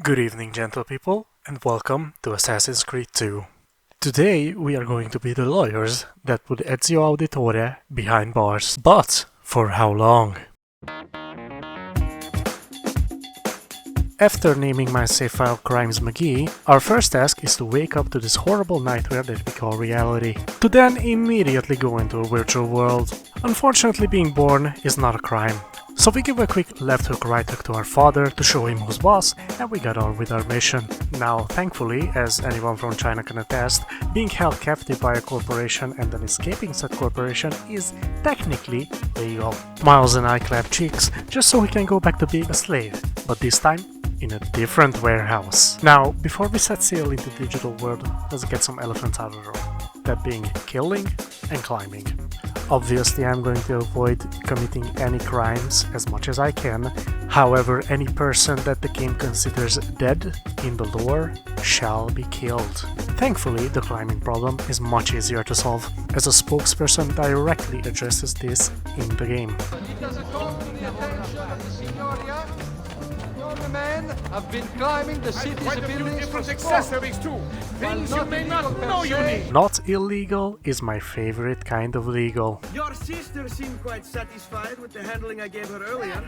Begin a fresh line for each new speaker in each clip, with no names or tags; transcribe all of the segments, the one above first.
Good evening, gentle people, and welcome to Assassin's Creed 2. Today we are going to be the lawyers that put Ezio Auditore behind bars. But for how long? After naming my save file Crimes McGee, our first task is to wake up to this horrible nightmare that we call reality, to then immediately go into a virtual world. Unfortunately, being born is not a crime. So we give a quick left hook right hook to our father to show him who's boss, and we got on with our mission. Now, thankfully, as anyone from China can attest, being held captive by a corporation and then escaping said corporation is technically legal. Miles and I clap cheeks just so we can go back to being a slave, but this time in a different warehouse. Now, before we set sail into the digital world, let's get some elephants out of the room. That being killing and climbing. Obviously, I'm going to avoid committing any crimes as much as I can. However, any person that the game considers dead in the lore shall be killed. Thankfully, the climbing problem is much easier to solve, as a spokesperson directly addresses this in the game.
Men have been climbing the city's buildings
different accessories too. Things you may not know you need.
Not illegal is my favorite kind of legal.
Your sister seemed quite satisfied with the handling I gave her earlier.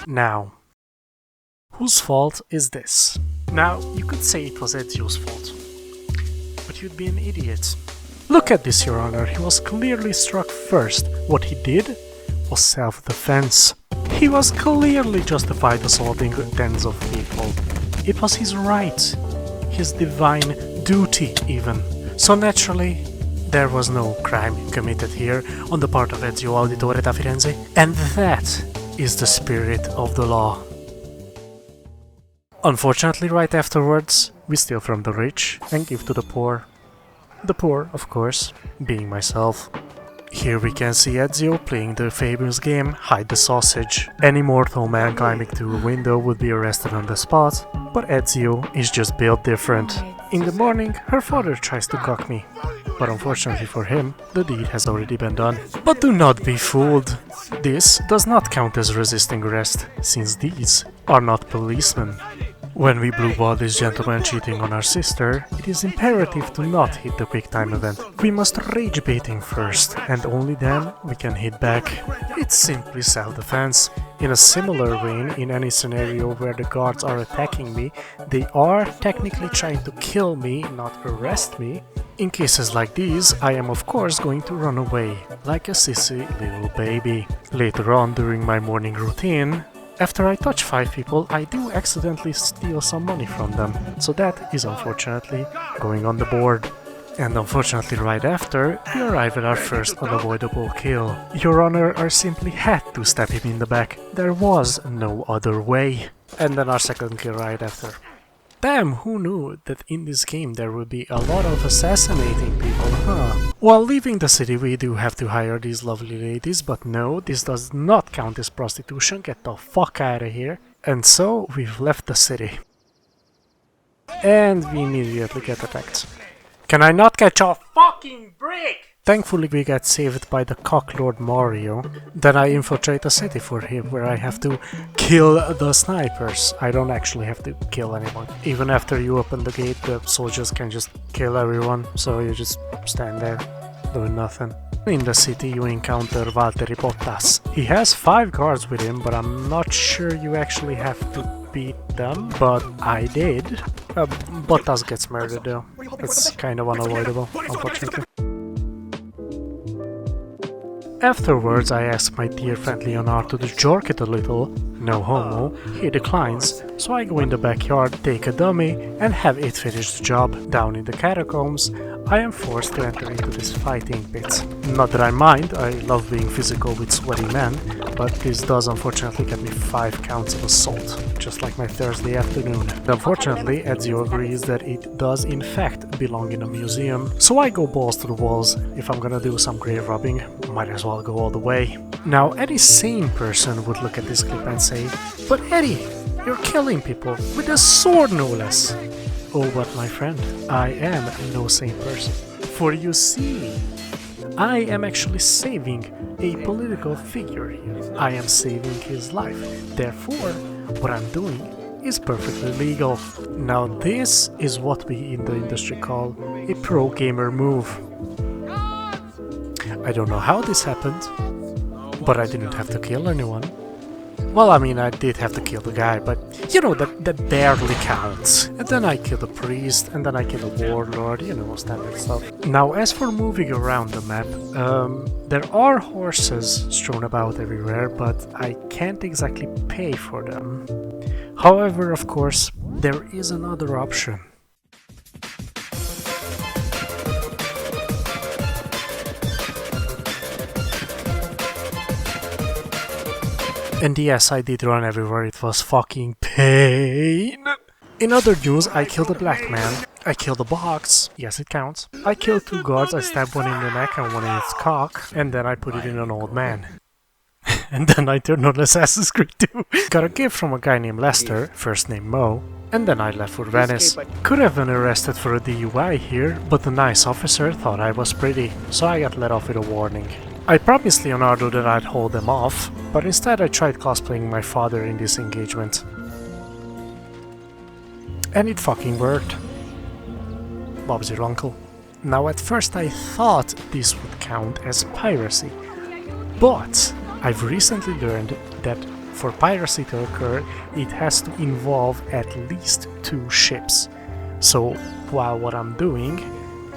Now, whose fault is this? Now, you could say it was Ezio's fault, but you'd be an idiot. Look at this, Your Honor, he was clearly struck first. What he did was self-defense. He was clearly justified assaulting tens of people. It was his right, his divine duty even. So naturally, there was no crime committed here on the part of Ezio Auditore da Firenze, and that is the spirit of the law. Unfortunately, right afterwards, we steal from the rich and give to the poor. The poor, of course, being myself. Here we can see Ezio playing the famous game Hide the Sausage. Any mortal man climbing through a window would be arrested on the spot, but Ezio is just built different. In the morning, her father tries to cock me, but unfortunately for him, the deed has already been done. But do not be fooled. This does not count as resisting arrest, since these are not policemen. When we blue-ball this gentleman cheating on our sister, it is imperative to not hit the quick time event. We must rage bait him first, and only then we can hit back. It's simply self-defense. In a similar vein, in any scenario where the guards are attacking me, they are technically trying to kill me, not arrest me. In cases like these, I am of course going to run away, like a sissy little baby. Later on during my morning routine, after I touch 5 people, I do accidentally steal some money from them, so that is unfortunately going on the board. And unfortunately right after, we arrive at our first unavoidable kill. Your Honor, I simply had to stab him in the back. There was no other way. And then our second kill right after. Damn, who knew that in this game there would be a lot of assassinating people, huh? While leaving the city we do have to hire these lovely ladies, but no, this does not count as prostitution, get the fuck out of here. And so, we've left the city. And we immediately get attacked. Can I not catch a fucking break? Thankfully we get saved by the cocklord Mario. Then I infiltrate the city for him, where I have to kill the snipers. I don't actually have to kill anyone. Even after you open the gate, the soldiers can just kill everyone, so you just stand there, doing nothing. In the city you encounter Valtteri Bottas. He has 5 guards with him, but I'm not sure you actually have to beat them, but I did. Bottas gets murdered though. It's kind of unavoidable, unfortunately. Afterwards, I ask my dear friend Leonardo to jerk it a little, no homo, he declines, so I go in the backyard, take a dummy, and have it finish the job. Down in the catacombs, I am forced to enter into this fighting pit. Not that I mind, I love being physical with sweaty men, but this does unfortunately get me 5 counts of assault, just like my Thursday afternoon. Unfortunately, Ezio agrees that it does in fact belong in a museum, so I go balls to the walls. If I'm gonna do some grave robbing, might as well go all the way. Now, any sane person would look at this clip and say, "But Eddie, you're killing people with a sword no less." Oh, but my friend, I am no sane person. For you see, I am actually saving a political figure here. I am saving his life. Therefore, what I'm doing is perfectly legal. Now this is what we in the industry call a pro gamer move. I don't know how this happened, but I didn't have to kill anyone. Well, I mean, I did have to kill the guy, but you know, that barely counts. And then I killed a priest, and then I killed a warlord, you know, standard stuff. Now, as for moving around the map, there are horses strewn about everywhere, but I can't exactly pay for them. However, of course, there is another option. And yes, I did run everywhere, it was fucking pain. In other news, I killed a black man, I killed a box, yes it counts. I killed 2 guards, I stabbed one in the neck and one in its cock, and then I put it in an old man. And then I turned on Assassin's Creed 2. Got a gift from a guy named Lester, first name Mo, and then I left for Venice. Could have been arrested for a DUI here, but the nice officer thought I was pretty, so I got let off with a warning. I promised Leonardo that I'd hold them off, but instead I tried cosplaying my father in this engagement. And it fucking worked. Bob's your uncle. Now at first I thought this would count as piracy, but I've recently learned that for piracy to occur, it has to involve at least 2 ships. So while what I'm doing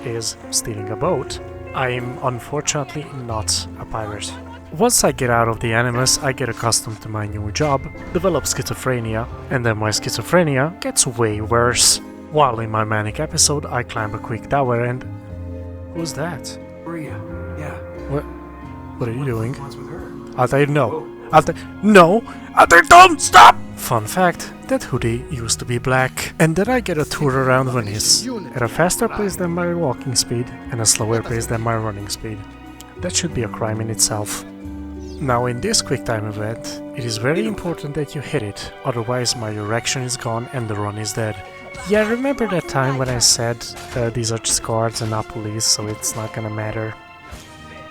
is stealing a boat, I'm unfortunately not a pirate. Once I get out of the Animus, I get accustomed to my new job, develop schizophrenia, and then my schizophrenia gets way worse. While in my manic episode, I climb a quick tower and... Who's that?
Maria, yeah.
What are you doing? Altair, no! Altair, no! Altair, don't stop! Fun fact, that hoodie used to be black. And then I get a tour around Venice, at a faster pace than my walking speed, and a slower pace than my running speed. That should be a crime in itself. Now in this quick time event, it is very important that you hit it, otherwise my erection is gone and the run is dead. Yeah, remember that time when I said these are just guards and not police, so it's not gonna matter?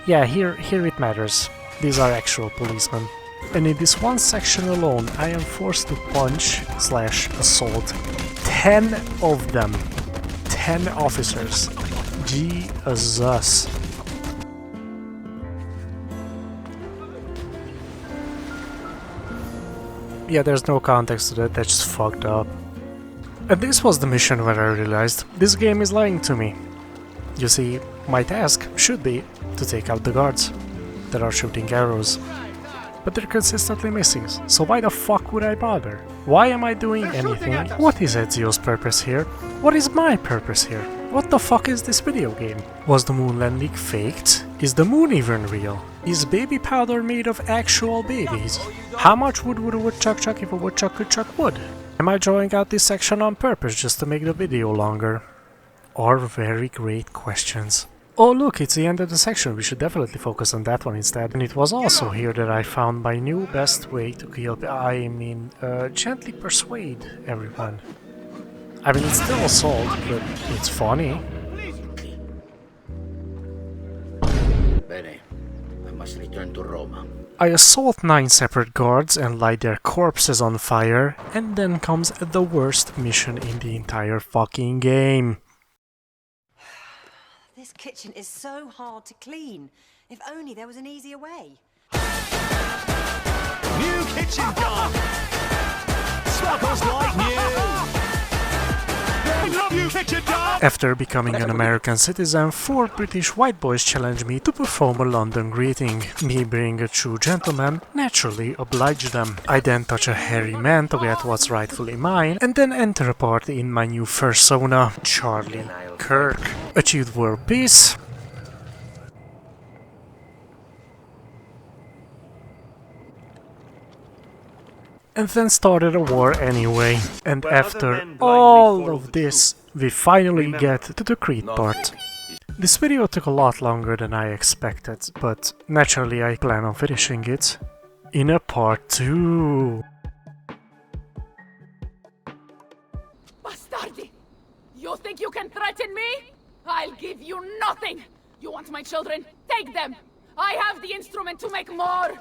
Yeah, here it matters. These are actual policemen. And in this one section alone, I am forced to punch/assault 10 of them. 10 officers. Jesus. Yeah, there's no context to that, that's just fucked up. And this was the mission where I realized this game is lying to me. You see, my task should be to take out the guards that are shooting arrows. But they're consistently missing, so why the fuck would I bother? Why am I doing anything? What is Ezio's purpose here? What is my purpose here? What the fuck is this video game? Was the moon landing faked? Is the moon even real? Is baby powder made of actual babies? How much wood would a woodchuck chuck if a woodchuck could chuck wood? Am I drawing out this section on purpose just to make the video longer? Or very great questions. Oh look, it's the end of the section, we should definitely focus on that one instead. And it was also here that I found my new best way to kill, gently persuade everyone. I mean, it's still assault, but it's funny.
Bene, I must return to Roma.
I assault 9 separate guards and light their corpses on fire, and then comes the worst mission in the entire fucking game.
This kitchen is so hard to clean. If only there was an easier way.
New kitchen gun! Sparkles like new! I love you, kitchen gun!
After becoming an American citizen, 4 British white boys challenged me to perform a London greeting. Me being a true gentleman, naturally obliged them. I then touch a hairy man to get what's rightfully mine, and then enter a party in my new persona, Charlie Kirk. Achieved world peace. And then started a war anyway. And after all of this, we finally get to the Creed part. This video took a lot longer than I expected, but naturally I plan on finishing it in a part 2.
Bastardi! You think you can threaten me? I'll give you nothing!
You want my children? Take them! I have the instrument to make more!